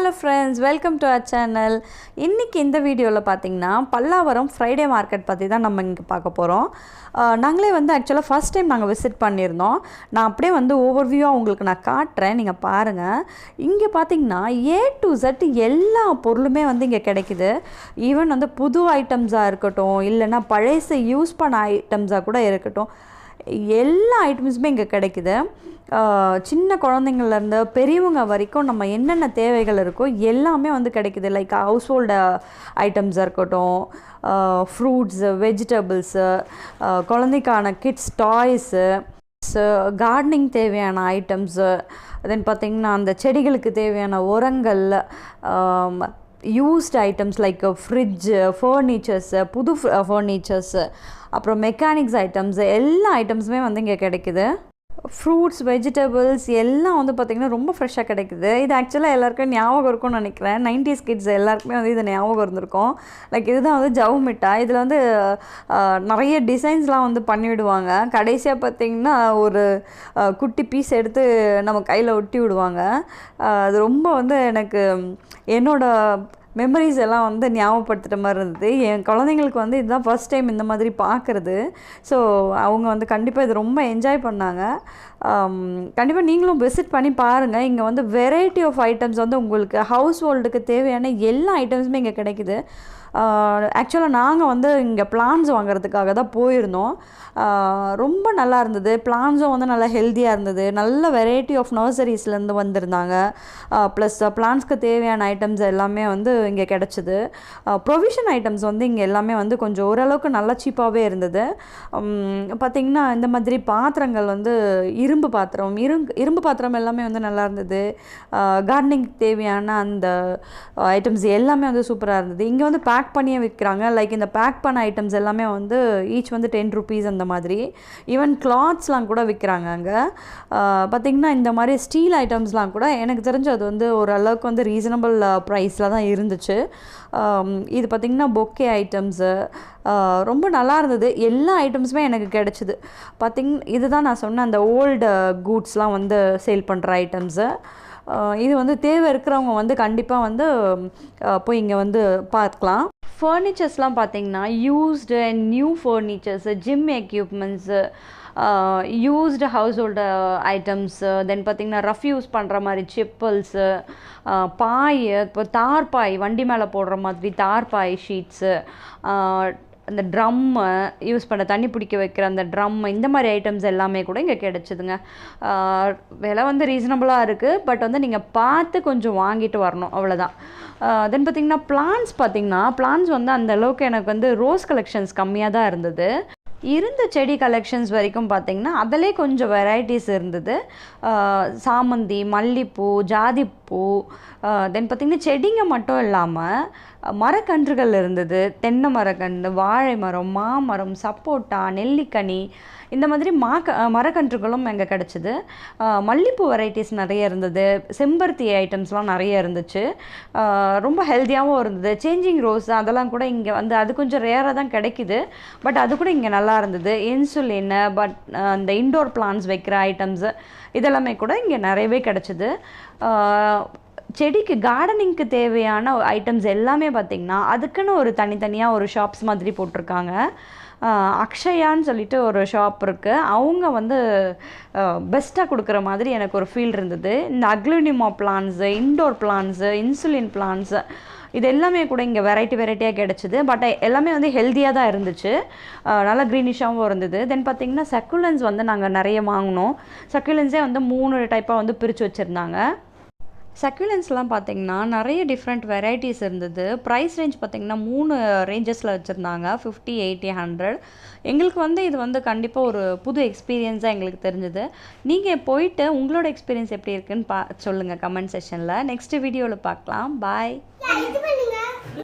Hello friends, welcome to our channel. இன்னைக்கு இந்த வீடியோல பாத்தீங்கன்னா பல்லாவரம் ஃப்ரைடே மார்க்கெட் பத்தி தான் நம்ம இங்க பார்க்க போறோம். நாங்களே வந்து एक्चुअली ஃபர்ஸ்ட் டைம் நாங்க விசிட் பண்ணிருந்தோம். நான் அப்படியே வந்து ஓவர்வியூவா உங்களுக்கு நான் காட்றேன். நீங்க பாருங்க. இங்க பாத்தீங்கன்னா A to Z எல்லா பொருளுமே வந்து இங்க கிடைக்குது. ஈவன் வந்து புது ஐட்டம்ஸா இருக்கட்டும் இல்லனா பழைய யூஸ் பண்ண ஐட்டம்ஸா கூட இருக்கட்டும். எல்லா ஐட்டம்ஸுமே இங்க கிடைக்குது. சின்ன குழந்தைங்கள்ல இருந்து பெரியவங்க வரைக்கும் நம்ம என்னென்ன தேவைகள் இருக்கோ எல்லாமே வந்து கிடைக்குது. லைக் ஹவுஸ் ஹோல்ட் ஐட்டம்ஸாக இருக்கட்டும், ஃப்ரூட்ஸு, வெஜிடபிள்ஸு, குழந்தைக்கான கிட்ஸ் டாய்ஸு, கார்டனிங் தேவையான ஐட்டம்ஸு, தென் பார்த்திங்கன்னா அந்த செடிகளுக்கு தேவையான உரங்கள், used items like fridge, furnitures, புது ஃபர்னிச்சர்ஸு, அப்புறம் மெக்கானிக்ஸ் ஐட்டம்ஸ், எல்லா ஐட்டம்ஸுமே வந்து இங்கே கிடைக்குது. ஃப்ரூட்ஸ், வெஜிடபிள்ஸ் எல்லாம் வந்து பார்த்திங்கன்னா ரொம்ப ஃப்ரெஷ்ஷாக கிடைக்குது. இது ஆக்சுவலாக எல்லாருக்கும் ஞாபகம் இருக்கும்னு நினைக்கிறேன். 90s கிட்ஸ் எல்லாருக்குமே வந்து இது ஞாபகம் இருந்திருக்கும். லைக் இதுதான் வந்து ஜவு மிட்டாய். இதில் வந்து நிறைய டிசைன்ஸ்லாம் வந்து பண்ணிவிடுவாங்க. கடைசியாக பார்த்திங்கன்னா ஒரு குட்டி பீஸ் எடுத்து நம்ம கையில் ஒட்டி விடுவாங்க. அது ரொம்ப வந்து எனக்கு என்னோடய மெமரிஸ் எல்லாம் வந்து ஞாபகப்படுத்துகிற மாதிரி இருந்தது. என் குழந்தைங்களுக்கு வந்து இதுதான் ஃபர்ஸ்ட் டைம் இந்த மாதிரி பார்க்குறது. ஸோ அவங்க வந்து கண்டிப்பாக இது ரொம்ப என்ஜாய் பண்ணாங்க. கண்டிப்பாக நீங்களும் விசிட் பண்ணி பாருங்கள். இங்கே வந்து வெரைட்டி ஆஃப் ஐட்டம்ஸ் வந்து உங்களுக்கு ஹவுஸ் ஹோல்டுக்கு தேவையான எல்லா ஐட்டம்ஸுமே இங்கே கிடைக்குது. ஆக்சுவலாக நாங்கள் வந்து இங்கே பிளான்ஸ் வாங்குறதுக்காக தான் போயிருந்தோம். ரொம்ப நல்லா இருந்தது. பிளான்ஸும் வந்து நல்லா ஹெல்த்தியாக இருந்தது. நல்ல வெரைட்டி ஆஃப் நர்சரிஸ்லேருந்து வந்திருந்தாங்க. ப்ளஸ் பிளான்ஸ்க்கு தேவையான ஐட்டம்ஸ் எல்லாமே வந்து இங்கே கிடச்சிது. ப்ரொவிஷன் ஐட்டம்ஸ் வந்து இங்கே எல்லாமே வந்து கொஞ்சம் ஓரளவுக்கு நல்லா சீப்பாகவே இருந்தது. பார்த்திங்கன்னா இந்த மாதிரி பாத்திரங்கள் வந்து இரும்பு பாத்திரம் எல்லாமே வந்து நல்லா இருந்தது. கார்டனிங் தேவையான அந்த ஐட்டம்ஸ் எல்லாமே வந்து சூப்பராக இருந்தது. இங்கே வந்து பேக் பண்ணியே விற்கிறாங்க. லைக் இந்த பேக் பண்ண ஐட்டம்ஸ் எல்லாமே வந்து ஈச் வந்து 10 rupees அந்த மாதிரி. ஈவன் கிளாத்ஸ்லாம் கூட விற்கிறாங்க அங்கே. பார்த்திங்கன்னா இந்த மாதிரி ஸ்டீல் ஐட்டம்ஸ்லாம் கூட எனக்கு தெரிஞ்சு அது வந்து ஓரளவுக்கு வந்து ரீசனபிள் ப்ரைஸில் தான் இருந்துச்சு. இது பார்த்திங்கன்னா பொக்கே ஐட்டம்ஸு ரொம்ப நல்லா இருந்தது. எல்லா ஐட்டம்ஸுமே எனக்கு கிடச்சிது. இதுதான் நான் சொன்ன அந்த ஓல்டு கூட்ஸ்லாம் வந்து சேல் பண்ணுற ஐட்டம்ஸு. இது வந்து தேவை இருக்கிறவங்க வந்து கண்டிப்பாக வந்து போய் இங்கே வந்து பார்க்கலாம். ஃபர்னிச்சர்ஸ்லாம் பார்த்திங்கன்னா used and new furnitures, gym equipments, used household items, then பார்த்திங்கன்னா ரஃப் யூஸ் பண்ணுற மாதிரி செப்பல்ஸு, பாய், இப்போ தார்பாய் வண்டி மேலே போடுற மாதிரி தார்பாய் ஷீட்ஸு, அந்த ட்ரம்மு யூஸ் பண்ண தண்ணி பிடிக்க வைக்கிற அந்த ட்ரம்மு, இந்த மாதிரி ஐட்டம்ஸ் எல்லாமே கூட இங்கே கிடச்சிதுங்க. விலை வந்து ரீசனபுளாக இருக்குது. பட் வந்து நீங்கள் பார்த்து கொஞ்சம் வாங்கிட்டு வரணும், அவ்வளோதான். தென் பார்த்திங்கன்னா பிளான்ஸ் வந்து அந்த அளவுக்கு எனக்கு வந்து ரோஸ் கலெக்ஷன்ஸ் கம்மியாக தான் இருந்தது. இருந்த செடி கலெக்ஷன்ஸ் வரைக்கும் பார்த்திங்கன்னா அதிலே கொஞ்சம் வெரைட்டிஸ் இருந்தது. சாமந்தி, மல்லிப்பூ, ஜாதிப்பூ, தென் பார்த்திங்கன்னா செடிங்க மட்டும் இல்லாமல் மரக்கன்றுகள் இருந்தது. தென்னை மரக்கன்று, வாழை மரம், மாமரம், சப்போட்டா, நெல்லிக்கனி, இந்த மாதிரி மரக்கன்றுகளும் எங்கே கிடச்சிது. மல்லிப்பூ வெரைட்டிஸ் நிறைய இருந்தது. செம்பருத்தி ஐட்டம்ஸ்லாம் நிறைய இருந்துச்சு. ரொம்ப ஹெல்த்தியாகவும் இருந்தது. சேஞ்சிங் ரோஸ் அதெல்லாம் கூட இங்கே வந்து அது கொஞ்சம் ரேராக தான் கிடைக்கிது. பட் அது கூட இங்கே நல்லா இருந்தது. இன்சுலின், பட் அந்த இன்டோர் பிளான்ஸ் வைக்கிற ஐட்டம்ஸு இதெல்லாமே கூட இங்கே நிறையவே கிடச்சிது. செடிக்கு கார்டனிங்க்கு தேவையான ஐட்டம்ஸ் எல்லாமே பார்த்திங்கன்னா அதுக்குன்னு ஒரு தனித்தனியாக ஒரு ஷாப்ஸ் மாதிரி போட்டிருக்காங்க. அக்ஷயான்னு சொல்லிட்டு ஒரு ஷாப் இருக்குது. அவங்க வந்து பெஸ்ட்டாக கொடுக்குற மாதிரி எனக்கு ஒரு ஃபீல் இருந்தது. இந்த aglaonema plants, indoor plants, insulin plants இது எல்லாமே கூட இங்கே வெரைட்டியாக கிடச்சிது. பட் எல்லாமே வந்து ஹெல்த்தியாக தான் இருந்துச்சு. நல்லா க்ரீனிஷாகவும் இருந்தது. தென் பார்த்திங்கன்னா சக்குலன்ஸ் வந்து நாங்கள் நிறைய வாங்கினோம். சக்குலன்ஸே வந்து 3 டைப்பாக வந்து பிரித்து வச்சுருந்தாங்க. சக்குலன்ஸ்லாம் பார்த்திங்கன்னா நிறைய டிஃப்ரெண்ட் வெரைட்டிஸ் இருந்தது. ப்ரைஸ் ரேஞ்ச் பார்த்திங்கன்னா 3 ரேஞ்சஸில் வச்சுருந்தாங்க. 50, 80, 100. எங்களுக்கு வந்து இது வந்து கண்டிப்பாக ஒரு புது எக்ஸ்பீரியன்ஸாக எங்களுக்கு தெரிஞ்சது. நீங்கள் போயிட்டு உங்களோட எக்ஸ்பீரியன்ஸ் எப்படி இருக்குன்னு சொல்லுங்கள் கமெண்ட் செக்ஷனில். நெக்ஸ்ட் வீடியோவில் பார்க்கலாம். பாய்.